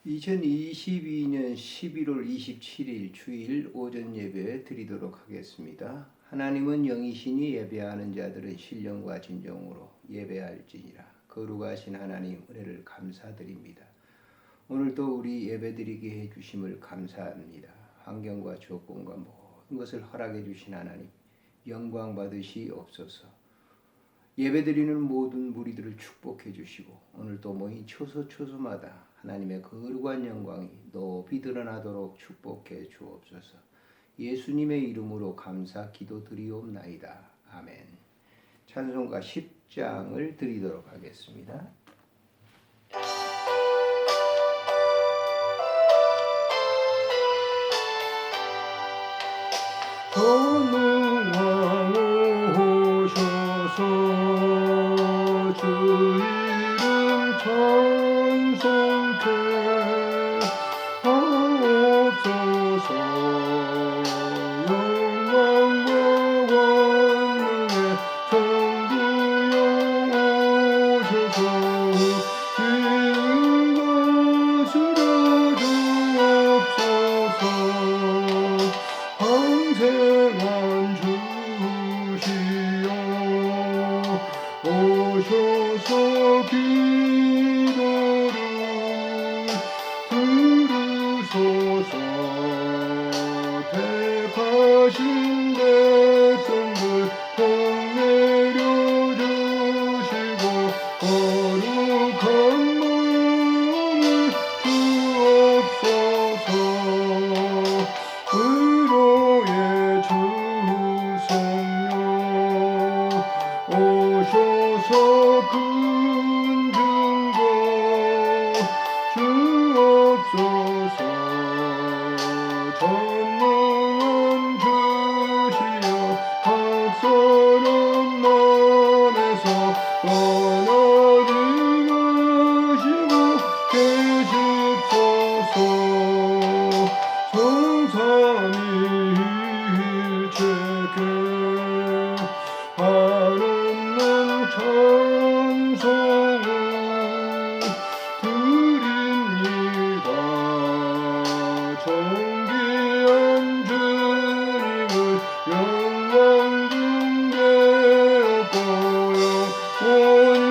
2022년 11월 27일 주일 오전 예배 드리도록 하겠습니다. 하나님은 영이시니 예배하는 자들은 신령과 진정으로 예배할지니라. 거룩하신 하나님 은혜를 감사드립니다. 오늘도 우리 예배드리게 해주심을 감사합니다. 환경과 조건과 모든 것을 허락해 주신 하나님 영광 받으시옵소서. 예배드리는 모든 무리들을 축복해 주시고 오늘도 모인 초소초소마다 하나님의 거룩한 영광이 높이 드러나도록 축복해 주옵소서. 예수님의 이름으로 감사 기도드리옵나이다. 아멘. 찬송가 10장을 드리도록 하겠습니다. 전능왕 오셔서 주 이름 찬송케 하옵소서. 영광과 권능의 성부여 오셔서 기은 것을 주옵소서. 항생한 주시여 오셔서 기도를 들으소서. 택하신 백성들 복 내려주시고 거룩한 마음을 주옵소서. 의로의 주 성령 오셔서 큰 증거 주옵소서. 전능한 주시여 각설한 남에서 떠나지 마시고 계십소서. 성삼위일체께 하는 찬송을 드립니다. 존귀한 주님을 영광 중대하고요 원히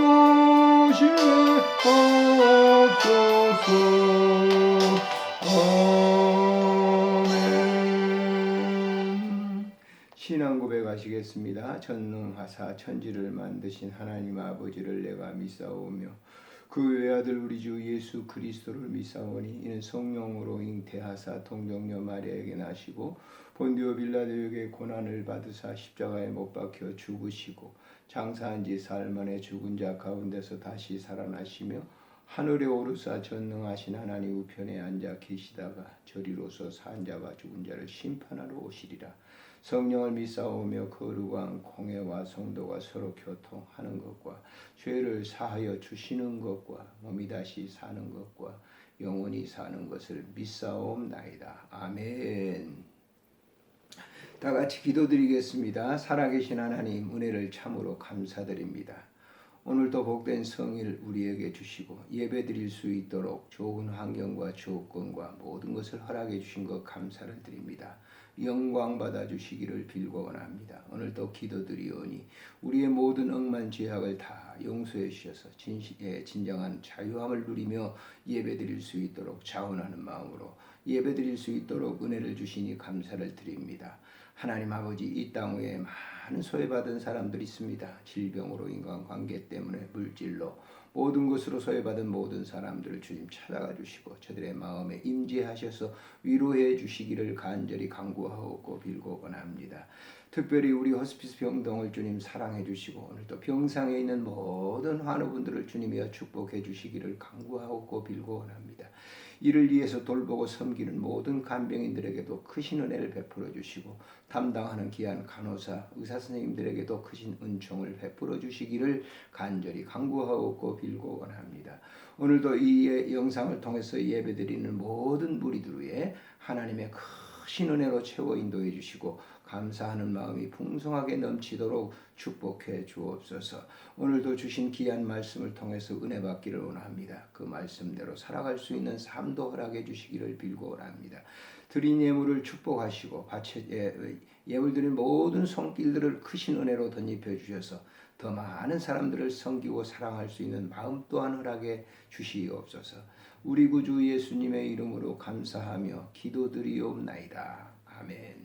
오시네 하옵소서. 신앙 고백하시겠습니다. 전능하사 천지를 만드신 하나님 아버지를 내가 믿사오며 그 외아들 우리 주 예수 그리스도를 믿사오니 이는 성령으로 잉태하사 동정녀 마리아에게 나시고 본디오 빌라도에게 고난을 받으사 십자가에 못 박혀 죽으시고 장사한 지 사흘 만에 죽은 자 가운데서 다시 살아나시며 하늘에 오르사 전능하신 하나님 우편에 앉아 계시다가 저리로서 산 자와 죽은 자를 심판하러 오시리라. 성령을 믿사오며 거룩한 공회와 성도가 서로 교통하는 것과 죄를 사하여 주시는 것과 몸이 다시 사는 것과 영원히 사는 것을 믿사옵나이다. 아멘. 다 같이 기도드리겠습니다. 살아계신 하나님 은혜를 참으로 감사드립니다. 오늘도 복된 성일 우리에게 주시고 예배드릴 수 있도록 좋은 환경과 조건과 모든 것을 허락해 주신 것 감사를 드립니다. 영광 받아 주시기를 빌고 원합니다. 오늘도 기도드리오니 우리의 모든 억만 죄악을 다 용서해 주셔서 진정한 자유함을 누리며 예배드릴 수 있도록 자원하는 마음으로 예배드릴 수 있도록 은혜를 주시니 감사를 드립니다. 하나님 아버지, 이 땅 위에 많은 소외받은 사람들이 있습니다. 질병으로, 인간관계 때문에, 물질로, 모든 것으로 소외받은 모든 사람들을 주님 찾아가 주시고 저들의 마음에 임재하셔서 위로해 주시기를 간절히 간구하고 빌고 원합니다. 특별히 우리 호스피스 병동을 주님 사랑해 주시고 오늘도 병상에 있는 모든 환우분들을 주님이여 축복해 주시기를 간구하고 빌고 원합니다. 이를 위해서 돌보고 섬기는 모든 간병인들에게도 크신 은혜를 베풀어 주시고 담당하는 귀한 간호사, 의사 선생님들에게도 크신 은총을 베풀어 주시기를 간절히 간구하고 빌고 원합니다. 오늘도 이 영상을 통해서 예배드리는 모든 무리들 위해 하나님의 크신 은혜로 채워 인도해 주시고 감사하는 마음이 풍성하게 넘치도록 축복해 주옵소서. 오늘도 주신 귀한 말씀을 통해서 은혜 받기를 원합니다. 그 말씀대로 살아갈 수 있는 삶도 허락해 주시기를 빌고 원합니다. 드린 예물을 축복하시고 예물 드린 모든 손길들을 크신 은혜로 덧입혀 주셔서 더 많은 사람들을 섬기고 사랑할 수 있는 마음 또한 허락해 주시옵소서. 우리 구주 예수님의 이름으로 감사하며 기도드리옵나이다. 아멘.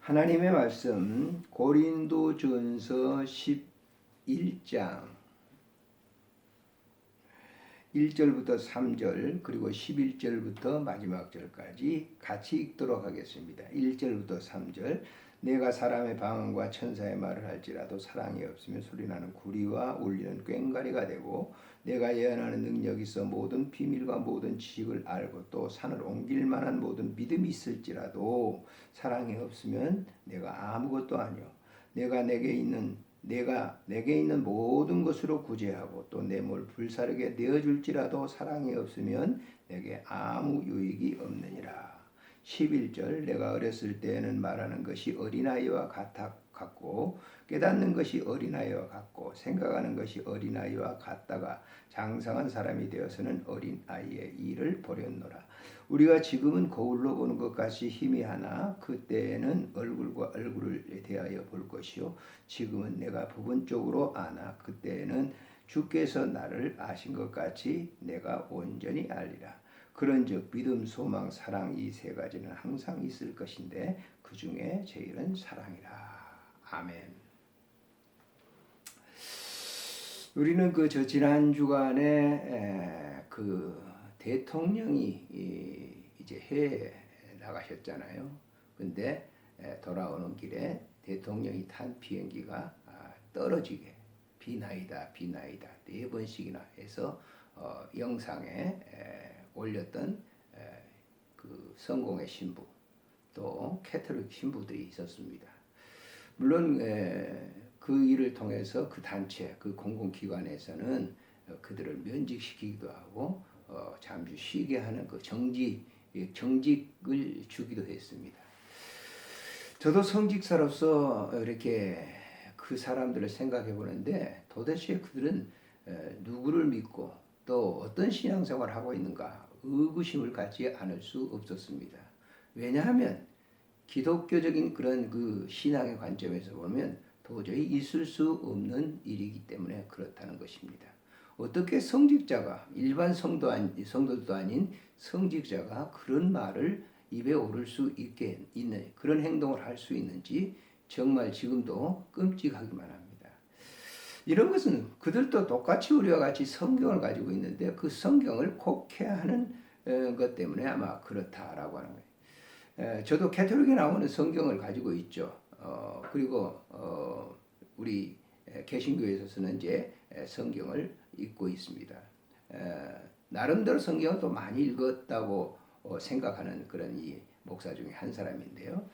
하나님의 말씀 고린도전서 11장 1절부터 3절 그리고 11절부터 마지막 절까지 같이 읽도록 하겠습니다. 1절부터 3절 내가 사람의 방언과 천사의 말을 할지라도 사랑이 없으면 소리나는 구리와 울리는 꽹과리가 되고 내가 예언하는 능력이 있어 모든 비밀과 모든 지식을 알고 또 산을 옮길 만한 모든 믿음이 있을지라도 사랑이 없으면 내가 아무것도 아니요 내가 내게 있는 모든 것으로 구제하고 또 내 몸을 불사르게 내어줄지라도 사랑이 없으면 내게 아무 유익이 없느니라. 11절 내가 어렸을 때에는 말하는 것이 어린아이와 같고 깨닫는 것이 어린아이와 같고 생각하는 것이 어린아이와 같다가 장성한 사람이 되어서는 어린아이의 일을 보렸노라. 우리가 지금은 거울로 보는 것 같이 희미하나 그때에는 얼굴과 얼굴을 대하여 볼 것이요 지금은 내가 부분적으로 아나 그때에는 주께서 나를 아신 것 같이 내가 온전히 알리라. 그런즉 믿음, 소망, 사랑 이 세 가지는 항상 있을 것인데 그 중에 제일은 사랑이라. 아멘. 우리는 지난 주간에 대통령이 이제 해외에 나가셨잖아요. 근데 돌아오는 길에 대통령이 탄 비행기가 떨어지게 비나이다 4번씩이나 해서 영상에 올렸던 그 성공의 신부 또 캐톨릭 신부들이 있었습니다. 물론 그 일을 통해서 그 단체 그 공공기관에서는 그들을 면직시키기도 하고 잠시 쉬게 하는 그 정직을 주기도 했습니다. 저도 성직사로서 이렇게 그 사람들을 생각해 보는데 도대체 그들은 누구를 믿고 또 어떤 신앙생활을 하고 있는가 의구심을 갖지 않을 수 없었습니다. 왜냐하면 기독교적인 그런 그 신앙의 관점에서 보면 도저히 있을 수 없는 일이기 때문에 그렇다는 것입니다. 어떻게 성직자가 일반 성도도 아닌 성직자가 그런 말을 입에 오를 수 있게 있는 그런 행동을 할 수 있는지 정말 지금도 끔찍하기만 합니다. 이런 것은 그들도 똑같이 우리와 같이 성경을 가지고 있는데 그 성경을 곡해하는 것 때문에 아마 그렇다라고 하는 거예요. 저도 캐톨릭에 나오는 성경을 가지고 있죠. 그리고 우리 개신교에 있어서는 이제 성경을 읽고 있습니다. 나름대로 성경을 또 많이 읽었다고 생각하는 그런 이 목사 중에 한 사람인데요.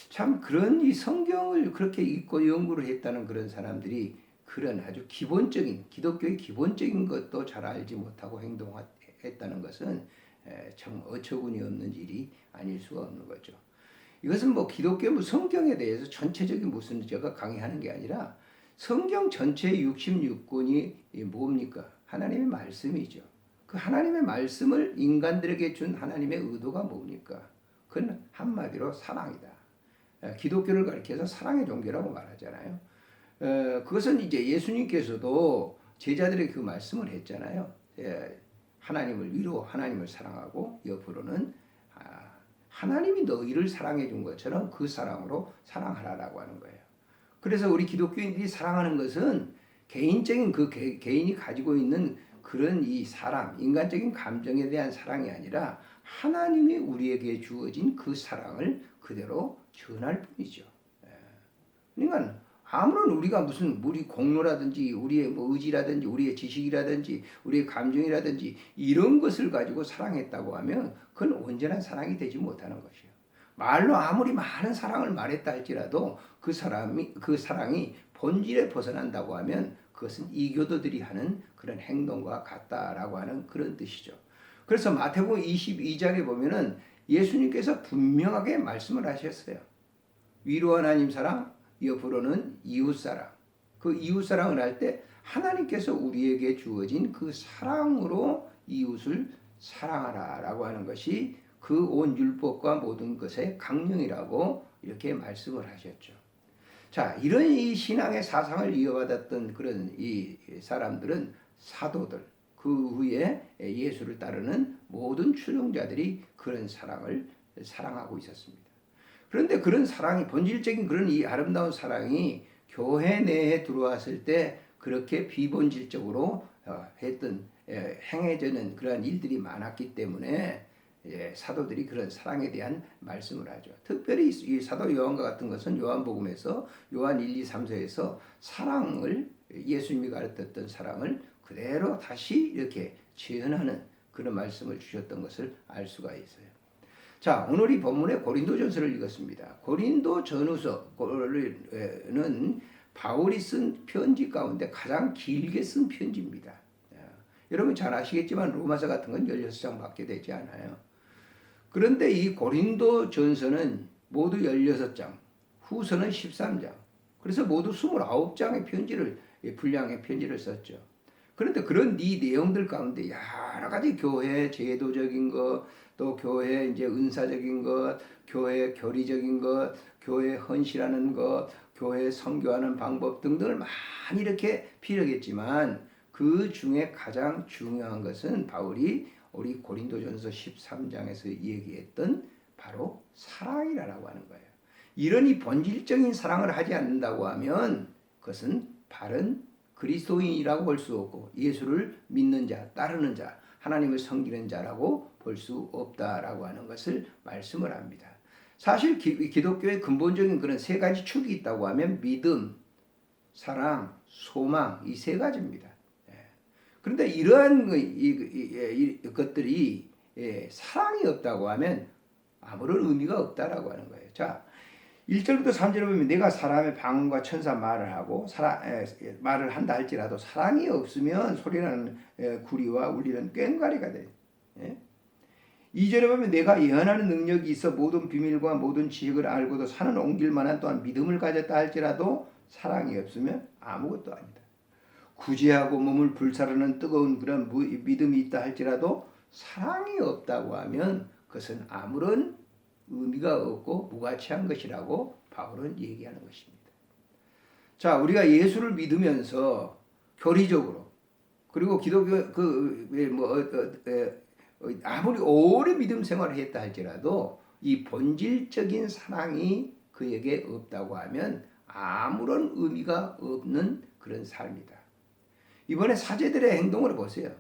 참 그런 이 성경을 그렇게 읽고 연구를 했다는 그런 사람들이 그런 아주 기본적인 기독교의 기본적인 것도 잘 알지 못하고 행동했다는 것은 참 어처구니 없는 일이 아닐 수가 없는 거죠. 이것은 뭐 기독교 성경에 대해서 전체적인 무슨 제가 강의하는 게 아니라 성경 전체의 66권이 뭡니까? 하나님의 말씀이죠. 그 하나님의 말씀을 인간들에게 준 하나님의 의도가 뭡니까? 그건 한마디로 사랑이다. 기독교를 가리켜서 사랑의 종교라고 말하잖아요. 그것은 이제 예수님께서도 제자들에게 그 말씀을 했잖아요. 하나님을 위로 하나님을 사랑하고 옆으로는 하나님이 너희를 사랑해 준 것처럼 그 사랑으로 사랑하라라고 하는 거예요. 그래서 우리 기독교인들이 사랑하는 것은 개인적인 그 개인이 가지고 있는 그런 이 사랑, 인간적인 감정에 대한 사랑이 아니라 하나님이 우리에게 주어진 그 사랑을 그대로 전할 뿐이죠. 그러니까 아무런 우리가 무슨 우리 공로라든지 우리의 뭐 의지라든지 우리의 지식이라든지 우리의 감정이라든지 이런 것을 가지고 사랑했다고 하면 그건 온전한 사랑이 되지 못하는 것이에요. 말로 아무리 많은 사랑을 말했다 할지라도 그 사랑이 본질에 벗어난다고 하면 그것은 이교도들이 하는 그런 행동과 같다라고 하는 그런 뜻이죠. 그래서 마태복음 22장에 보면은 예수님께서 분명하게 말씀을 하셨어요. 위로 하나님 사랑, 옆으로는 이웃 사랑. 그 이웃 사랑을 할 때 하나님께서 우리에게 주어진 그 사랑으로 이웃을 사랑하라라고 하는 것이 그 온 율법과 모든 것의 강령이라고 이렇게 말씀을 하셨죠. 자, 이런 이 신앙의 사상을 이어받았던 그런 이 사람들은 사도들, 그 후에 예수를 따르는 모든 추종자들이 그런 사랑을 사랑하고 있었습니다. 그런데 그런 사랑이, 본질적인 그런 이 아름다운 사랑이 교회 내에 들어왔을 때 그렇게 비본질적으로 했던, 행해지는 그러한 일들이 많았기 때문에 사도들이 그런 사랑에 대한 말씀을 하죠. 특별히 이 사도 요한과 같은 것은 요한복음에서 요한 1, 2, 3서에서 사랑을, 예수님이 가르쳤던 사랑을 그대로 다시 이렇게 재현하는 그런 말씀을 주셨던 것을 알 수가 있어요. 자, 오늘 이 본문에 고린도전서를 읽었습니다. 고린도전서는 바울이 쓴 편지 가운데 가장 길게 쓴 편지입니다. 여러분 잘 아시겠지만 로마서 같은 건 16장밖에 되지 않아요. 그런데 이 고린도전서는 모두 16장, 후서는 13장. 그래서 모두 29장의 편지를, 분량의 편지를 썼죠. 그런데 그런 이 내용들 가운데 여러 가지 교회 제도적인 것, 또 교회 이제 은사적인 것, 교회 교리적인 것, 교회 헌신하는 것, 교회 선교하는 방법 등등을 많이 이렇게 피력했지만 그 중에 가장 중요한 것은 바울이 우리 고린도전서 13장에서 얘기했던 바로 사랑이라고 하는 거예요. 이런 이 본질적인 사랑을 하지 않는다고 하면 그것은 바른 그리스도인이라고 볼 수 없고 예수를 믿는 자, 따르는 자, 하나님을 섬기는 자라고 볼 수 없다라고 하는 것을 말씀을 합니다. 사실 기독교의 근본적인 그런 세 가지 축이 있다고 하면 믿음, 사랑, 소망, 이 세 가지입니다. 그런데 이러한 것들이 사랑이 없다고 하면 아무런 의미가 없다라고 하는 거예요. 자, 1절부터 3절에 보면 내가 사람의 방언과 천사 말을 하고 말을 한다 할지라도 사랑이 없으면 소리나는 구리와 울리는 꽹과리가 돼. 2절에 보면 내가 예언하는 능력이 있어 모든 비밀과 모든 지식을 알고도 산을 옮길 만한 또한 믿음을 가졌다 할지라도 사랑이 없으면 아무것도 아니다. 구제하고 몸을 불사르는 뜨거운 그런 믿음이 있다 할지라도 사랑이 없다고 하면 그것은 아무런 의미가 없고 무가치한 것이라고 바울은 얘기하는 것입니다. 자, 우리가 예수를 믿으면서 교리적으로 그리고 기독교 아무리 오래 믿음 생활을 했다 할지라도 이 본질적인 사랑이 그에게 없다고 하면 아무런 의미가 없는 그런 삶이다. 이번에 사제들의 행동을 보세요.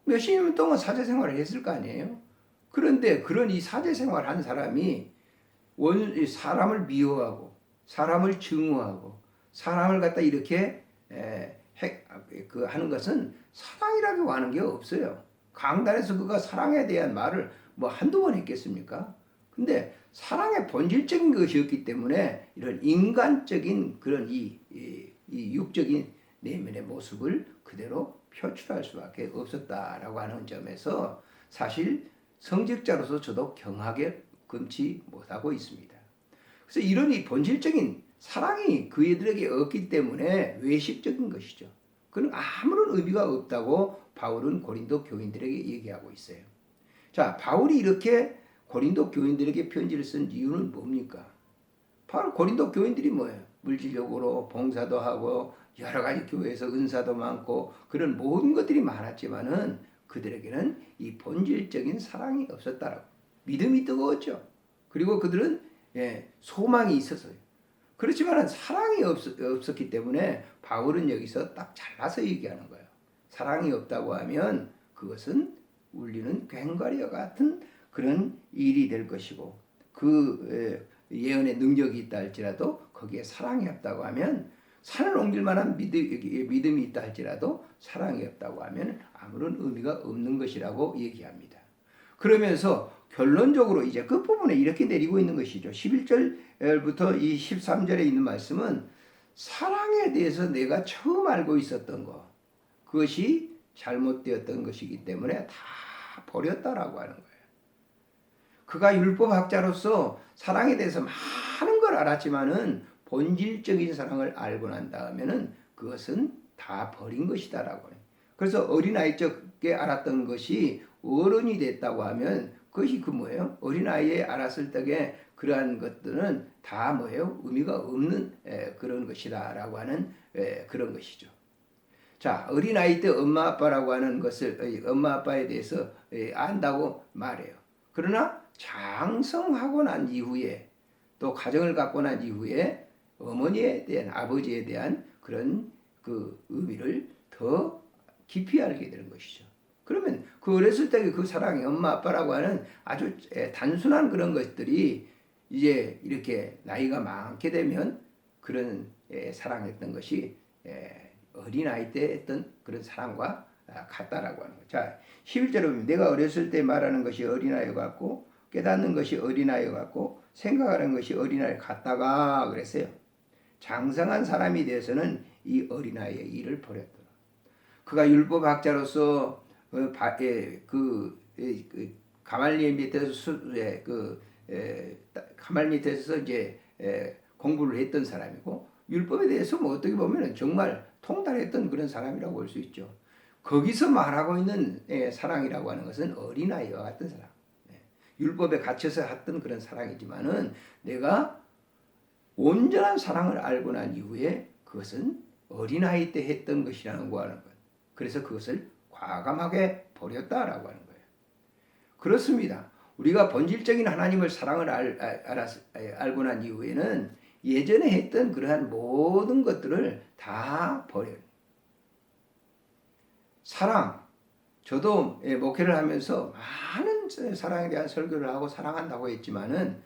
몇십 년 동안 사제 생활을 했을 거 아니에요? 그런데 그런 이 사제 생활 한 사람이 사람을 미워하고 사람을 증오하고 사람을 갖다 이렇게 하는 것은 사랑이라고 하는 게 없어요. 강단에서 그가 사랑에 대한 말을 뭐 한두 번 했겠습니까? 근데 사랑의 본질적인 것이었기 때문에 이런 인간적인 그런 이 육적인 내면의 모습을 그대로 표출할 수밖에 없었다라고 하는 점에서 사실 성직자로서 저도 경하게 금치 못하고 있습니다. 그래서 이런 이 본질적인 사랑이 그들에게 없기 때문에 외식적인 것이죠. 그건 아무런 의미가 없다고 바울은 고린도 교인들에게 얘기하고 있어요. 자, 바울이 이렇게 고린도 교인들에게 편지를 쓴 이유는 뭡니까? 바로 고린도 교인들이 뭐예요? 물질적으로 봉사도 하고 여러 가지 교회에서 은사도 많고 그런 모든 것들이 많았지만은 그들에게는 이 본질적인 사랑이 없었다라고. 믿음이 뜨거웠죠. 그리고 그들은 소망이 있었어요. 그렇지만 사랑이 없었기 때문에 바울은 여기서 딱 잘라서 얘기하는 거예요. 사랑이 없다고 하면 그것은 울리는 꽹과리와 같은 그런 일이 될 것이고 그 예언의 능력이 있다 할지라도 거기에 사랑이 없다고 하면 산을 옮길 만한 믿음이 있다 할지라도 사랑이 없다고 하면 아무런 의미가 없는 것이라고 얘기합니다. 그러면서 결론적으로 이제 끝부분에 이렇게 내리고 있는 것이죠. 11절부터 이 13절에 있는 말씀은 사랑에 대해서 내가 처음 알고 있었던 거, 그것이 잘못되었던 것이기 때문에 다 버렸다라고 하는 거예요. 그가 율법학자로서 사랑에 대해서 많은 걸 알았지만은 본질적인 사랑을 알고 난 다음에는 그것은 다 버린 것이다라고 해요. 그래서 어린아이 적에 알았던 것이 어른이 됐다고 하면 그것이 그 뭐예요? 어린아이에 알았을 적에 그러한 것들은 다 뭐예요? 의미가 없는 그런 것이다라고 하는 그런 것이죠. 자, 어린아이 때 엄마 아빠라고 하는 것을 엄마 아빠에 대해서 안다고 말해요. 그러나 장성하고 난 이후에 또 가정을 갖고 난 이후에 어머니에 대한 아버지에 대한 그런 그 의미를 더 깊이 알게 되는 것이죠. 그러면 그 어렸을 때 그 사랑이 엄마 아빠라고 하는 아주 단순한 그런 것들이 이제 이렇게 나이가 많게 되면 그런 사랑했던 것이 어린아이 때 했던 그런 사랑과 같다라고 하는 거죠. 자, 11절에 보면 내가 어렸을 때 말하는 것이 어린아이 같고 깨닫는 것이 어린아이 같고 생각하는 것이 어린아이 같다가 그랬어요. 장성한 사람이 되어서는 이 어린아이의 일을 버렸더라. 그가 율법학자로서 가말리엘 밑에서 가말 밑에서 이제 공부를 했던 사람이고 율법에 대해서 뭐 어떻게 보면 정말 통달했던 그런 사람이라고 볼 수 있죠. 거기서 말하고 있는 사랑이라고 하는 것은 어린아이와 같은 사랑. 율법에 갇혀서 했던 그런 사랑이지만은 내가 온전한 사랑을 알고 난 이후에 그것은 어린아이 때 했던 것이라는 거 하는 것. 그래서 그것을 과감하게 버렸다라고 하는 거예요. 그렇습니다. 우리가 본질적인 하나님을 사랑을 알고 난 이후에는 예전에 했던 그러한 모든 것들을 다 버려요. 사랑. 저도 목회를 하면서 많은 사랑에 대한 설교를 하고 사랑한다고 했지만은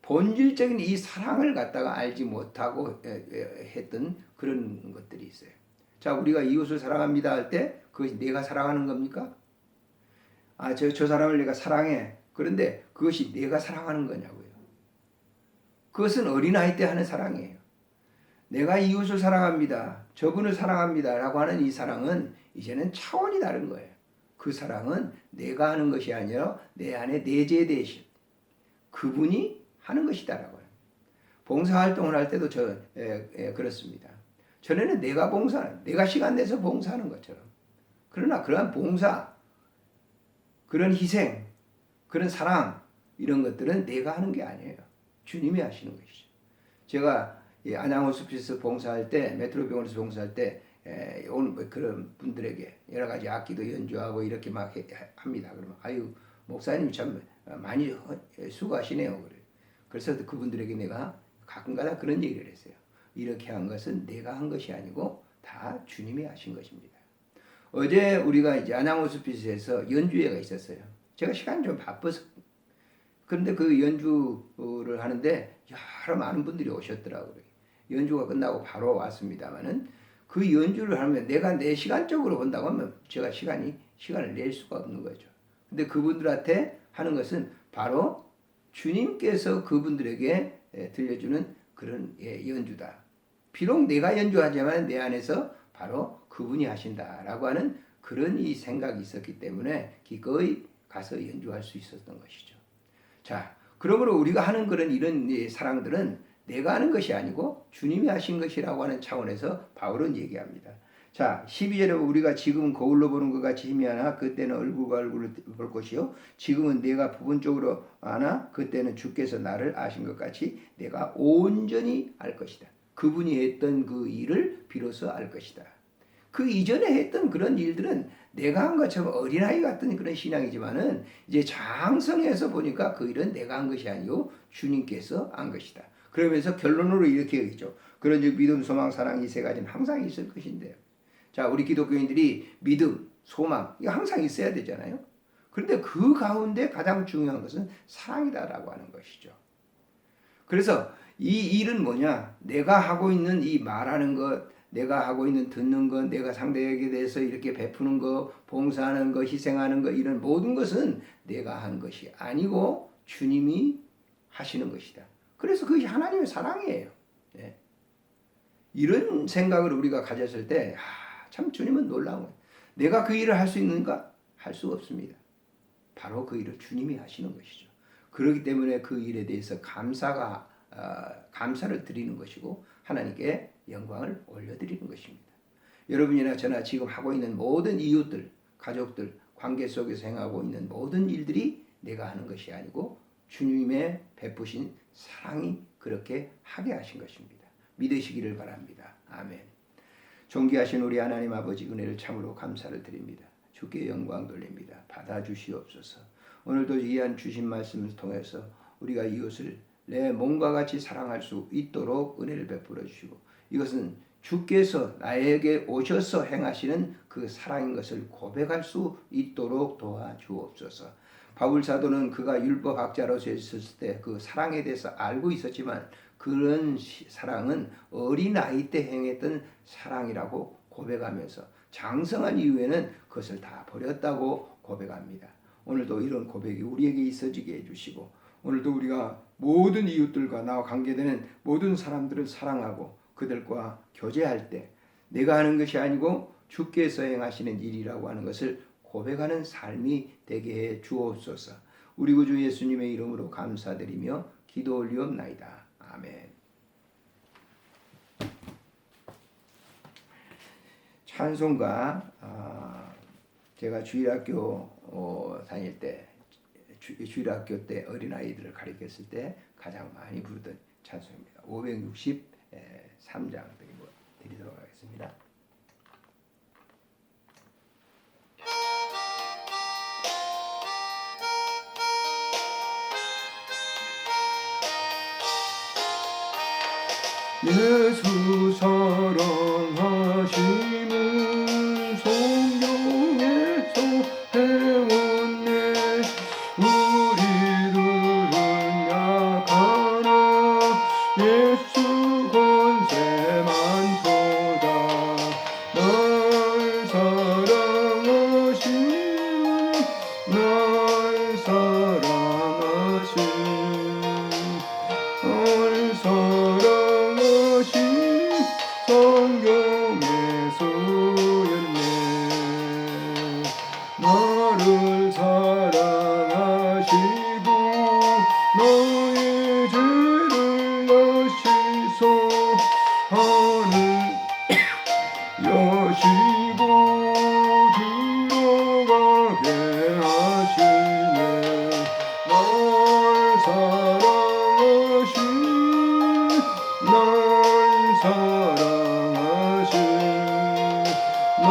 본질적인 이 사랑을 갖다가 알지 못하고 했던 그런 것들이 있어요. 자, 우리가 이웃을 사랑합니다 할 때 그것이 내가 사랑하는 겁니까? 저 사람을 내가 사랑해. 그런데 그것이 내가 사랑하는 거냐고요. 그것은 어린아이 때 하는 사랑이에요. 내가 이웃을 사랑합니다. 저분을 사랑합니다. 라고 하는 이 사랑은 이제는 차원이 다른 거예요. 그 사랑은 내가 하는 것이 아니라 내 안에 내재되신 그분이 하는 것이다라고 해요. 봉사활동을 할 때도 그렇습니다. 전에는 내가 시간 내서 봉사하는 것처럼. 그러나 그러한 봉사, 그런 희생, 그런 사랑 이런 것들은 내가 하는 게 아니에요. 주님이 하시는 것이죠. 제가 안양호스피스 봉사할 때, 메트로병원에서 봉사할 때 오늘 그런 분들에게 여러 가지 악기도 연주하고 이렇게 막 합니다. 그러면 아유 목사님 참 많이 수고하시네요. 그래서 그분들에게 내가 가끔가다 그런 얘기를 했어요. 이렇게 한 것은 내가 한 것이 아니고 다 주님이 하신 것입니다. 어제 우리가 이제 안양호스피스에서 연주회가 있었어요. 제가 시간이 좀 바빠서 그런데 그 연주를 하는데 여러 많은 분들이 오셨더라고요. 연주가 끝나고 바로 왔습니다만은 그 연주를 하면 내가 내 시간적으로 본다고 하면 제가 시간을 낼 수가 없는 거죠. 근데 그분들한테 하는 것은 바로 주님께서 그분들에게 들려주는 그런 연주다. 비록 내가 연주하지만 내 안에서 바로 그분이 하신다라고 하는 그런 이 생각이 있었기 때문에 기꺼이 가서 연주할 수 있었던 것이죠. 자, 그러므로 우리가 하는 그런 이런 사랑들은 내가 하는 것이 아니고 주님이 하신 것이라고 하는 차원에서 바울은 얘기합니다. 자, 12절에 우리가 지금은 거울로 보는 것 같이 희미하나 그때는 얼굴과 얼굴을 볼 것이요 지금은 내가 부분적으로 아나 그때는 주께서 나를 아신 것 같이 내가 온전히 알 것이다. 그분이 했던 그 일을 비로소 알 것이다. 그 이전에 했던 그런 일들은 내가 한 것처럼 어린아이 같은 그런 신앙이지만은 이제 장성해서 보니까 그 일은 내가 한 것이 아니고 주님께서 한 것이다. 그러면서 결론으로 이렇게 얘기죠. 그런즉 믿음, 소망, 사랑 이 세 가지는 항상 있을 것인데요. 자, 우리 기독교인들이 믿음, 소망 이거 항상 있어야 되잖아요. 그런데 그 가운데 가장 중요한 것은 사랑이다라고 하는 것이죠. 그래서 이 일은 뭐냐? 내가 하고 있는 이 말하는 것, 내가 하고 있는 듣는 것, 내가 상대에게 대해서 이렇게 베푸는 것, 봉사하는 것, 희생하는 것 이런 모든 것은 내가 한 것이 아니고 주님이 하시는 것이다. 그래서 그것이 하나님의 사랑이에요. 네. 이런 생각을 우리가 가졌을 때 참 주님은 놀라운 거예요. 내가 그 일을 할 수 있는가? 할 수 없습니다. 바로 그 일을 주님이 하시는 것이죠. 그렇기 때문에 그 일에 대해서 감사를 드리는 것이고 하나님께 영광을 올려드리는 것입니다. 여러분이나 저나 지금 하고 있는 모든 이웃들, 가족들, 관계 속에서 행하고 있는 모든 일들이 내가 하는 것이 아니고 주님의 베푸신 사랑이 그렇게 하게 하신 것입니다. 믿으시기를 바랍니다. 아멘. 존귀하신 우리 하나님 아버지 은혜를 참으로 감사를 드립니다. 주께 영광 돌립니다. 받아주시옵소서. 오늘도 귀한 주신 말씀을 통해서 우리가 이웃을 내 몸과 같이 사랑할 수 있도록 은혜를 베풀어 주시고 이것은 주께서 나에게 오셔서 행하시는 그 사랑인 것을 고백할 수 있도록 도와주옵소서. 바울 사도는 그가 율법학자로서 있었을 때 그 사랑에 대해서 알고 있었지만 그런 사랑은 어린아이 때 행했던 사랑이라고 고백하면서 장성한 이후에는 그것을 다 버렸다고 고백합니다. 오늘도 이런 고백이 우리에게 있어지게 해주시고 오늘도 우리가 모든 이웃들과 나와 관계되는 모든 사람들을 사랑하고 그들과 교제할 때 내가 하는 것이 아니고 주께서 행하시는 일이라고 하는 것을 고백하는 삶이 되게 해 주옵소서. 우리 구주 예수님의 이름으로 감사드리며 기도 올리옵나이다. 아멘. 찬송가 제가 주일학교 다닐 때 주일학교 때 어린아이들을 가르쳤을 때 가장 많이 부르던 찬송입니다. 563장 드리도록 하겠습니다. 예수 사랑하심은 성경에서 배웠네. 우리들은 약하나 예수 권세 많도다. 날 사랑하신 날 사랑하신 날 사랑하신 성경의 수였네. 나를 사랑하시고 너의 죄를 여시소 하늘 여시고 들어가게 하시네. 날 사랑하신 날 사랑하신 날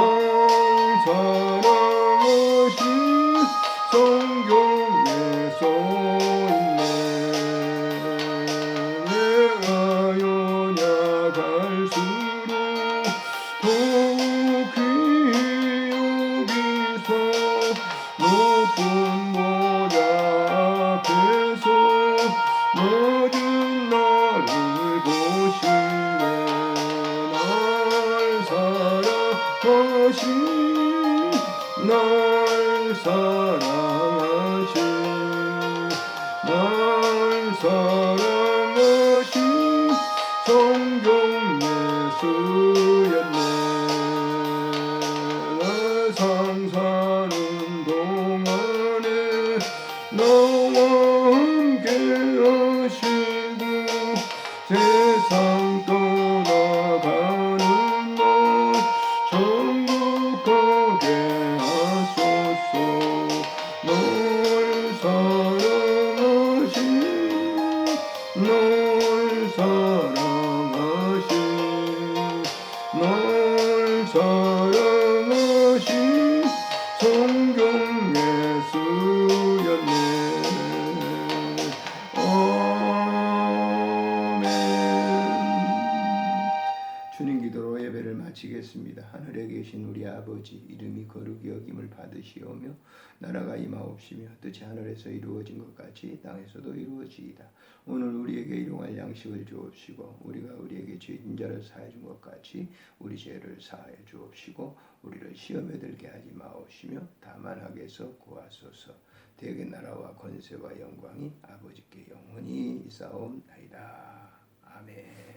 사랑하신 성경에 써있네. 내가 연약할수록 더욱 귀히 여기서 높은 모자 앞에서 낮은 나를 보시네. 날 사랑하신 날 사랑하신 날 사랑하신 성경 예수였네. 날 상사는 동안에 나와 함께 하시고 세상 떠나가는 날 천국하게 하소서. 날 사랑하신 날 사랑하신 날 사랑하신 성경 예수였네. 아멘. 주님 기도로 예배를 마치겠습니다. 하늘에 계신 우리 아버지 이름이 거룩히 여김을 받으시오며 나라가 임하옵시며 뜻이 하늘에서 이루어진 것 같이 땅에서도 이루어지이다. 오늘 우리에게 일용할 양식을 주옵시고 우리가 우리에게 죄진 자를 사해 준 것 같이 우리 죄를 사해 주옵시고 우리를 시험에 들게 하지 마옵시며 다만 악에서 구하소서. 대개 나라와 권세와 영광이 아버지께 영원히 있사옵나이다. 아멘.